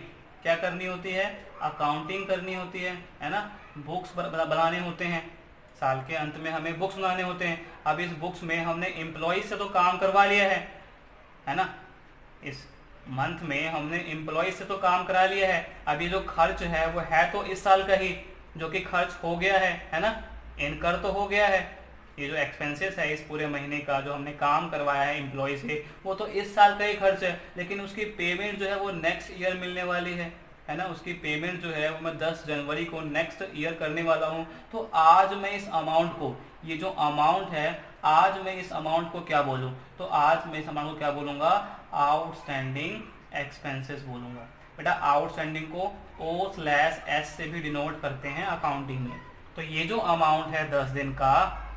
क्या करनी होती है, अकाउंटिंग करनी होती है ना, बुक्स बनाने होते हैं। साल के अंत में हमें बुक्स बनाने होते हैं। अब इस बुक्स में हमने एम्प्लॉय से तो काम करवा लिया है ना, इस मंथ में हमने एम्प्लॉय से तो काम करा लिया है। अभी जो खर्च है वो है तो इस साल का ही, जो कि खर्च हो गया है ना, इनकर तो हो गया है। ये जो एक्सपेंसेस है इस पूरे महीने का जो हमने काम करवाया है एम्प्लॉय से, वो तो इस साल का ही खर्च है, लेकिन उसकी पेमेंट जो है वो नेक्स्ट ईयर मिलने वाली है ना। उसकी पेमेंट जो है वो मैं 10 जनवरी को नेक्स्ट ईयर करने वाला हूँ। तो आज मैं इस अमाउंट को, ये जो अमाउंट है, आज मैं इस अमाउंट को क्या बोलूँ, तो आज मैं इस अमाउंट को क्या बोलूँगा, आउटस्टैंडिंग एक्सपेंसेस बोलूँगा। बेटा आउटस्टैंडिंग को O/S से भी डिनोट करते हैं अकाउंटिंग में। तो ये जो अमाउंट है 10 दिन का,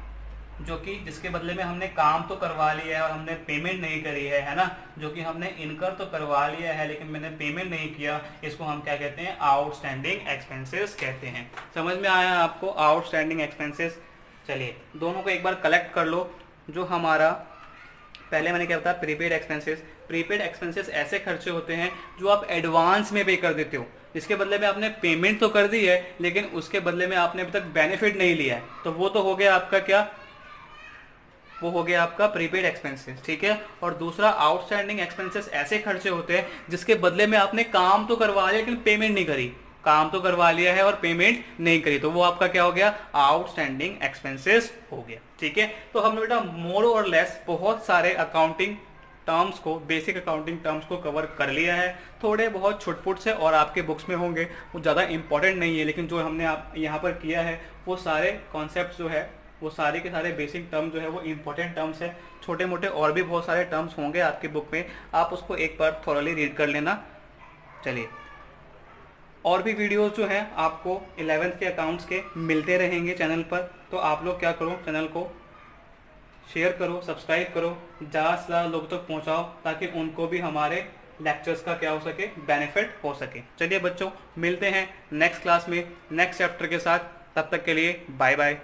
जो कि जिसके बदले में हमने काम तो करवा लिया है और हमने पेमेंट नहीं करी है ना, जो कि हमने इनकर तो करवा लिया है लेकिन मैंने पेमेंट नहीं किया, इसको हम क्या कहते हैं, आउटस्टैंडिंग एक्सपेंसेस कहते हैं। समझ में आया आपको आउटस्टैंडिंग एक्सपेंसेस। चलिए दोनों को एक बार कलेक्ट कर लो। जो हमारा पहले मैंने क्या बताया, प्रीपेड एक्सपेंसेस। प्रीपेड एक्सपेंसेस ऐसे खर्चे होते हैं जो आप एडवांस में पे कर देते हो, इसके बदले में आपने पेमेंट तो कर दी है लेकिन उसके बदले में आपने अभी तक बेनिफिट नहीं लिया है, तो वो तो हो गया आपका क्या, वो हो गया आपका प्रीपेड एक्सपेंसेस। ठीक है, और दूसरा आउटस्टैंडिंग एक्सपेंसेस ऐसे खर्चे होते हैं जिसके बदले में आपने काम तो करवा लिया लेकिन पेमेंट नहीं करी, काम तो करवा लिया है और पेमेंट नहीं करी, तो वो आपका क्या हो गया, आउटस्टैंडिंग एक्सपेंसेस हो गया। ठीक है, तो हमने बेटा मोर और लेस बहुत सारे अकाउंटिंग टर्म्स को, बेसिक अकाउंटिंग टर्म्स को कवर कर लिया है। थोड़े बहुत छुटपुट से और आपके बुक्स में होंगे, वो ज़्यादा इंपॉर्टेंट नहीं है, लेकिन जो हमने आप यहाँ पर किया है वो सारे कॉन्सेप्ट जो है, वो सारे के सारे बेसिक टर्म जो है वो इंपॉर्टेंट टर्म्स है। छोटे मोटे और भी बहुत सारे टर्म्स होंगे आपकी बुक में, आप उसको एक बार थोरली रीड कर लेना। चलिए, और भी वीडियोस जो हैं आपको 11th के अकाउंट्स के मिलते रहेंगे चैनल पर, तो आप लोग क्या करो, चैनल को शेयर करो, सब्सक्राइब करो, ज़्यादा से ज़्यादा लोग तक पहुँचाओ ताकि उनको भी हमारे लेक्चर्स का क्या हो सके, बेनिफिट हो सके। चलिए बच्चों, मिलते हैं नेक्स्ट क्लास में नेक्स्ट चैप्टर के साथ, तब तक के लिए बाय बाय।